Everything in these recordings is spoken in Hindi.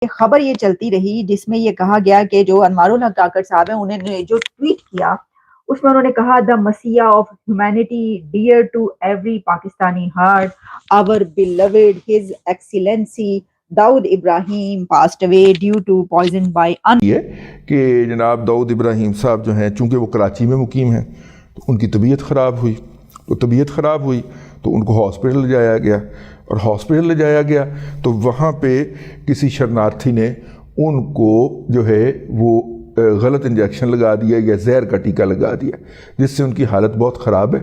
खबर ये चलती रही जिसमें ये कहा गया कि जो अनवारुल हक काकड़ साहब हैं उन्होंने जो ट्वीट किया उसमें उन्होंने कहा the messiah of humanity dear to every Pakistani heart our beloved his excellency Dawood Ibrahim passed away due to poison by ये कि जनाब दाऊद इब्राहिम साहब जो हैं चूँकि वो कराची में मुकीम हैं तो उनकी तबीयत ख़राब हुई तो उनको हॉस्पिटल ले जाया गया और हॉस्पिटल ले जाया गया तो वहाँ पे किसी शरणार्थी ने उनको जो है वो गलत इंजेक्शन लगा दिया या जहर का टीका लगा दिया जिससे उनकी हालत बहुत ख़राब है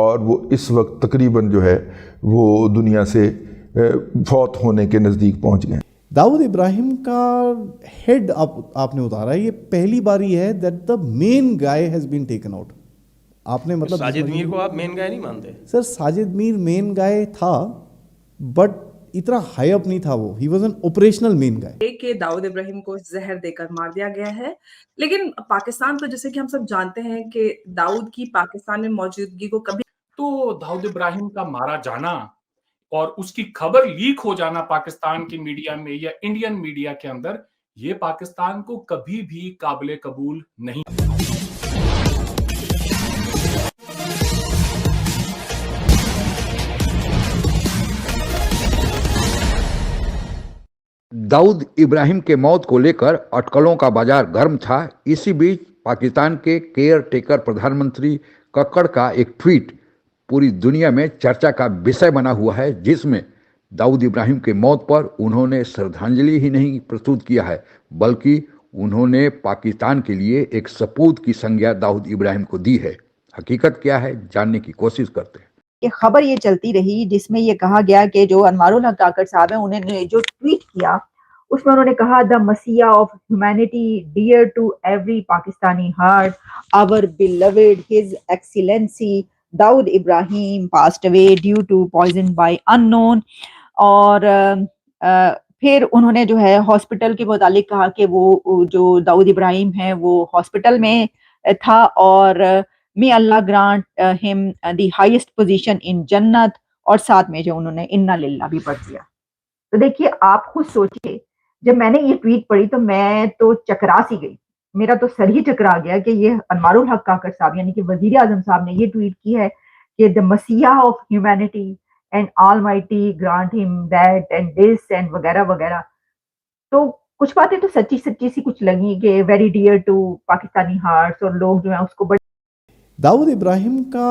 और वो इस वक्त तकरीबन जो है वो दुनिया से फौत होने के नज़दीक पहुँच गए। दाऊद इब्राहिम का हेड आपने उतारा, ये पहली बारी है that the main guy has been taken out. आपने मतलब साजिद मीर को आप मेन गाय नहीं मानते? Sir Sajid Mir main guy था बट इतना हाई अप नहीं था वो, he was an operational main guy. कि दाऊद इब्राहिम को जहर देकर मार दिया गया है, लेकिन पाकिस्तान तो जैसे कि हम सब जानते हैं कि दाऊद की पाकिस्तान में मौजूदगी को कभी तो दाऊद इब्राहिम का मारा जाना और उसकी खबर लीक हो जाना पाकिस्तान की मीडिया में या इंडियन मीडिया के अंदर, ये पाकिस्तान को कभी भी काबिले कबूल नहीं। दाऊद इब्राहिम के मौत को लेकर अटकलों का बाजार गर्म था। इसी बीच पाकिस्तान के केयर टेकर प्रधानमंत्री कक्कड़ का एक ट्वीट पूरी दुनिया में चर्चा का विषय बना हुआ है, जिसमें दाऊद इब्राहिम के मौत पर उन्होंने श्रद्धांजलि ही नहीं प्रस्तुत किया है बल्कि उन्होंने पाकिस्तान के लिए एक सपूत की संज्ञा दाऊद इब्राहिम को दी है। हकीकत क्या है जानने की कोशिश करते हैं। ये खबर ये चलती रही जिसमें ये कहा गया कि जो अनवारुल हक काकड़ साहब हैं उन्होंने जो ट्वीट किया उसमें उन्होंने कहा the messiah of humanity dear to every Pakistani heart our beloved his excellency Dawood Ibrahim passed away due to poison by unknown. और फिर उन्होंने जो है हॉस्पिटल के मुतालिक कहा कि वो जो दाऊद इब्राहिम है वो हॉस्पिटल में था और may Allah grant him the highest position in जन्नत, और साथ में जो उन्होंने इन्ना लिल्लाह भी पढ़ दिया। तो देखिए आप खुद सोचिए, जब मैंने ये ट्वीट पढ़ी तो मैं तो चकरा सी गई, मेरा तो सर ही चकरा गया कि ये अनवारुल हक काकड़ साहब यानी कि वजीर आजम साहब ने ये ट्वीट की है कि the messiah of humanity and almighty grant him that and this and वगैरह वगैरह। तो कुछ बातें तो सच्ची सच्ची सी कुछ लगी कि very dear to Pakistani hearts, और लोग जो है उसको बड़े। दाऊद इब्राहिम का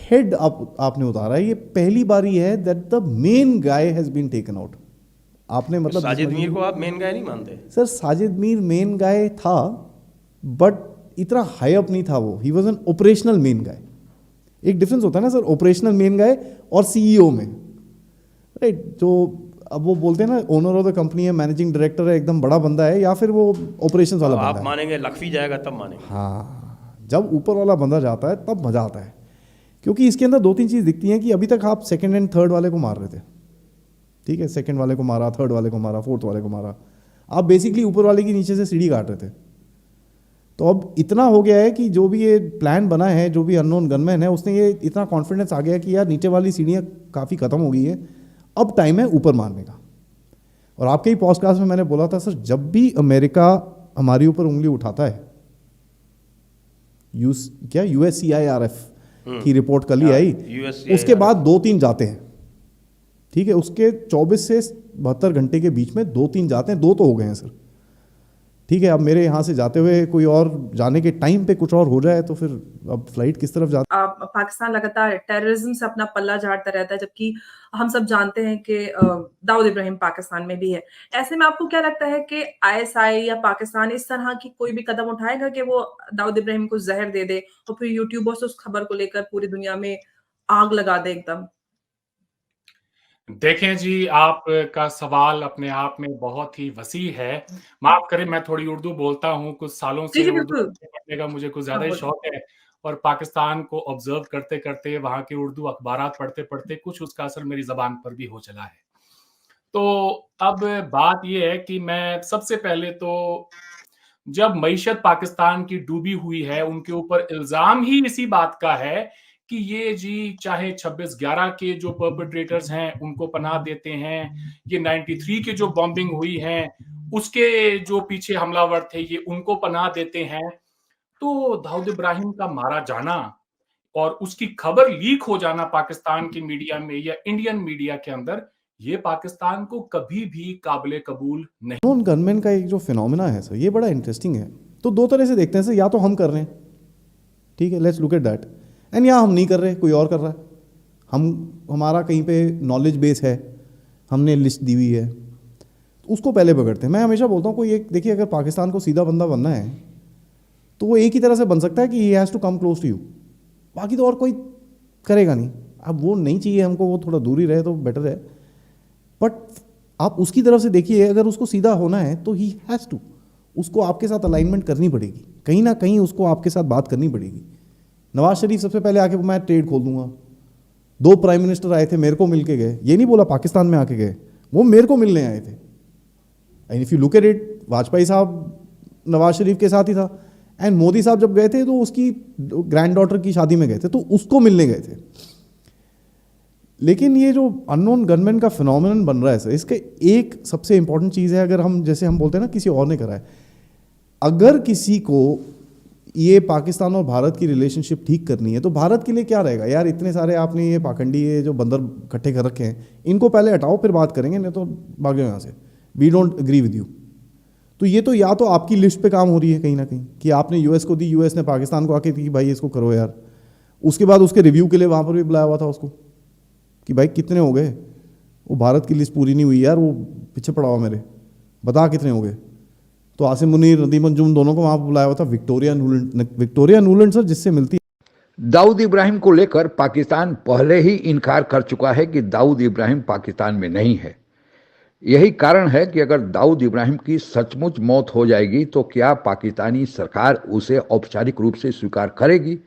हेड आपने उतारा, ये पहली बारी है that the main guy has been taken out. आपने मतलब साजिद मीर को आप मेन गाय नहीं मानते? Sir Sajid Mir main guy था बट इतना हाई अप नहीं था वो, he was an operational main guy. एक डिफरेंस होता है ना सर ऑपरेशनल मेन गाय और सीईओ में, राइट? जो अब वो बोलते हैं ना ओनर ऑफ द कंपनी है, मैनेजिंग डायरेक्टर है, एकदम बड़ा बंदा है, या फिर वो ऑपरेशंस वाला बंदा है। आप मानेंगे लखवी जाएगा तब मानेंगे। हाँ, जब ऊपर वाला बंदा जाता है तब मजा आता है, क्योंकि इसके अंदर दो तीन चीज़ दिखती हैं कि अभी तक आप सेकंड एंड थर्ड वाले को मार रहे थे, ठीक है, सेकंड वाले को मारा, थर्ड वाले को मारा, फोर्थ वाले को मारा, आप बेसिकली ऊपर वाले की नीचे से सीढ़ी काट रहे थे। तो अब इतना हो गया है कि जो भी ये प्लान बना है, जो भी अननोन गनमैन है, उसने ये इतना कॉन्फिडेंस आ गया कि यार नीचे वाली सीढ़ियाँ काफ़ी ख़त्म हो गई है, अब टाइम है ऊपर मारने का। और आपके ही पॉडकास्ट में मैंने बोला था सर, जब भी अमेरिका हमारी ऊपर उंगली उठाता है, USCIRF की रिपोर्ट कल ही आई, उसके बाद 2-3 जाते हैं, ठीक है, उसके 24 से 72 घंटे के बीच में 2-3 जाते हैं, 2 तो हो गए हैं सर, ठीक है। अब मेरे यहाँ से जाते हुए कोई और जाने के टाइम पे कुछ और हो जाए तो फिर अब फ्लाइट किस तरफ जाता है? पाकिस्तान लगातार टेररिज्म से अपना पल्ला झाड़ता रहता है, जबकि हम सब जानते हैं कि दाऊद इब्राहिम पाकिस्तान में भी है। ऐसे में आपको क्या लगता है कि ISI या पाकिस्तान इस तरह की कोई भी कदम उठाएगा कि वो दाऊद इब्राहिम को जहर दे दे और फिर यूट्यूबर्स उस खबर को लेकर पूरी दुनिया में आग लगा दे एकदम? देखें जी, आपका सवाल अपने आप में बहुत ही वसी है। माफ करें, मैं थोड़ी उर्दू बोलता हूँ, कुछ सालों जी, से जी, उर्दू बिल्कुल। पढ़ने का मुझे कुछ हाँ, ज़्यादा ही बोलिए। शौक है और पाकिस्तान को ऑब्ज़र्व करते-करते, वहाँ की उर्दू अखबारात पढ़ते-पढ़ते कुछ उसका असर मेरी ज़बान पर भी हो चला है। तो अब बात ये है कि मैं सबसे पहले तो जब मईशत पाकिस्तान की डूबी हुई है, उनके ऊपर इल्ज़ाम ही इसी बात का है कि ये जी चाहे 26/11 के जो परपेट्रेटर्स हैं उनको पनाह देते हैं, ये 93 की जो बॉम्बिंग हुई है उसके जो पीछे हमलावर थे ये उनको पनाह देते हैं। तो दाऊद इब्राहिम का मारा जाना और उसकी खबर लीक हो जाना पाकिस्तान की मीडिया में या इंडियन मीडिया के अंदर, ये पाकिस्तान को कभी भी काबिले कबूल नहीं। नॉन गनमैन का एक जो फिनोमिना है सर, ये बड़ा इंटरेस्टिंग है। तो दो तरह से देखते हैं सर, या तो हम कर रहे हैं, ठीक है, let's look at that, and या हम नहीं कर रहे, कोई और कर रहा है। हमारा कहीं पे नॉलेज बेस है, हमने लिस्ट दी हुई है, उसको पहले पकड़ते हैं। मैं हमेशा बोलता हूँ कोई एक, देखिए अगर पाकिस्तान को सीधा बंदा बनना है तो वो एक ही तरह से बन सकता है कि he has to come close to you, बाकी तो और कोई करेगा नहीं। अब वो नहीं चाहिए हमको, वो थोड़ा दूर ही रहे तो बेटर है। बट आप उसकी तरफ से देखिए, अगर उसको सीधा होना है तो ही हैज़ टू, उसको आपके साथ अलाइनमेंट करनी पड़ेगी, कहीं ना कहीं उसको आपके साथ बात करनी पड़ेगी। नवाज शरीफ सबसे पहले आके मैं ट्रेड खोल दूंगा, 2 प्राइम मिनिस्टर आए थे मेरे को मिल के गए, ये नहीं बोला पाकिस्तान में आके गए, वो मेरे को मिलने आए थे। And if you look at it, Vajpayee साहब नवाज शरीफ के साथ ही था, एंड मोदी साहब जब गए थे तो उसकी ग्रैंड डॉटर की शादी में गए थे तो उसको मिलने गए थे। लेकिन ये जो अननोन गनमैन का फिनोमेनन बन रहा है सर, इसका एक सबसे इंपॉर्टेंट चीज़ है, अगर हम जैसे हम बोलते हैं ना किसी और ने करा है, अगर किसी को ये पाकिस्तान और भारत की रिलेशनशिप ठीक करनी है तो भारत के लिए क्या रहेगा यार, इतने सारे आपने ये पाखंडी ये जो बंदर इकट्ठे कर रखे हैं, इनको पहले हटाओ फिर बात करेंगे, नहीं तो भाग जाओ यहाँ से, we don't agree with you. तो ये तो या तो आपकी लिस्ट पे काम हो रही है कहीं ना कहीं कि आपने यूएस को दी, यूएस ने पाकिस्तान को आके कि भाई इसको करो यार, उसके बाद उसके रिव्यू के लिए वहाँ पर भी बुलाया हुआ था उसको कि भाई कितने हो गए, वो भारत की लिस्ट पूरी नहीं हुई यार, वो पीछे पड़ा हुआ मेरे, बता कितने हो गए। तो आसिम मुनीर, नदीम अंजुम दोनों को वहाँ पर बुलाया हुआ था। विक्टोरिया नूलैंड सर जिससे मिलती। दाऊद इब्राहिम को लेकर पाकिस्तान पहले ही इनकार कर चुका है कि दाऊद इब्राहिम पाकिस्तान में नहीं है। यही कारण है कि अगर दाऊद इब्राहिम की सचमुच मौत हो जाएगी तो क्या पाकिस्तानी सरकार उसे औपचारिक रूप से स्वीकार करेगी।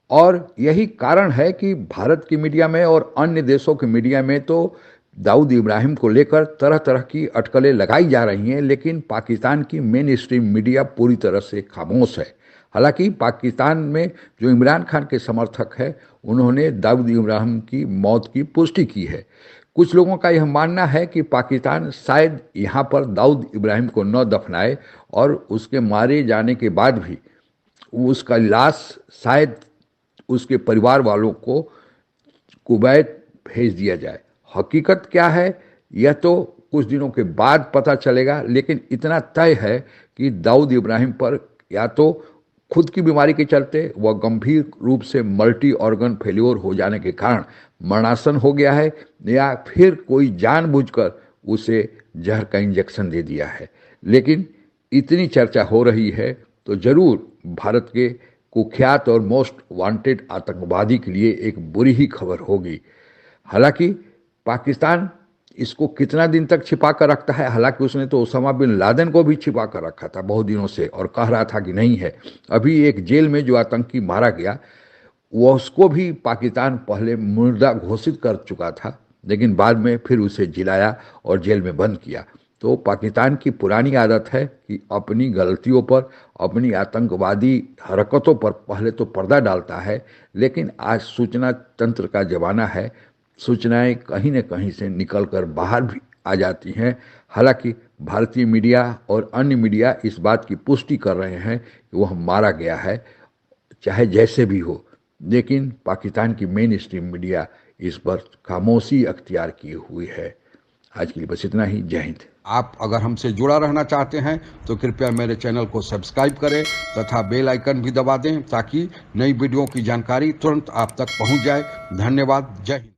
और यही कारण है कि भारत की मीडिया में और अन्य देशों की मीडिया में तो दाऊद इब्राहिम को लेकर तरह तरह की अटकलें लगाई जा रही हैं, लेकिन पाकिस्तान की मेन स्ट्रीम मीडिया पूरी तरह से खामोश है। हालांकि पाकिस्तान में जो इमरान खान के समर्थक हैं, उन्होंने दाऊद इब्राहिम की मौत की पुष्टि की है। कुछ लोगों का यह मानना है कि पाकिस्तान शायद यहाँ पर दाऊद इब्राहिम को न दफनाए और उसके मारे जाने के बाद भी उसका लाश शायद उसके परिवार वालों को कुवैत भेज दिया जाए। हकीकत क्या है यह तो कुछ दिनों के बाद पता चलेगा, लेकिन इतना तय है कि दाऊद इब्राहिम पर या तो खुद की बीमारी के चलते वह गंभीर रूप से मल्टी ऑर्गन फेल्योर हो जाने के कारण मरणासन हो गया है, या फिर कोई जानबूझकर उसे जहर का इंजेक्शन दे दिया है। लेकिन इतनी चर्चा हो रही है तो जरूर भारत के कुख्यात और मोस्ट वांटेड आतंकवादी के लिए एक बुरी ही खबर होगी। हालांकि पाकिस्तान इसको कितना दिन तक छिपा कर रखता है, हालांकि उसने तो ओसामा बिन लादेन को भी छिपा कर रखा था बहुत दिनों से और कह रहा था कि नहीं है। अभी एक जेल में जो आतंकी मारा गया वो उसको भी पाकिस्तान पहले मुर्दा घोषित कर चुका था, लेकिन बाद में फिर उसे जिलाया और जेल में बंद किया। तो पाकिस्तान की पुरानी आदत है कि अपनी गलतियों पर, अपनी आतंकवादी हरकतों पर पहले तो पर्दा डालता है, लेकिन आज सूचना तंत्र का ज़माना है, सूचनाएं कहीं न कहीं से निकलकर बाहर भी आ जाती हैं। हालांकि भारतीय मीडिया और अन्य मीडिया इस बात की पुष्टि कर रहे हैं कि वह मारा गया है, चाहे जैसे भी हो, लेकिन पाकिस्तान की मेन स्ट्रीम मीडिया इस पर खामोशी अख्तियार किए हुई है। आज के लिए बस इतना ही। जय हिंद। आप अगर हमसे जुड़ा रहना चाहते हैं तो कृपया मेरे चैनल को सब्सक्राइब करें तथा बेल आइकन भी दबा दें ताकि नई वीडियो की जानकारी तुरंत आप तक पहुंच जाए। धन्यवाद। जय हिंद।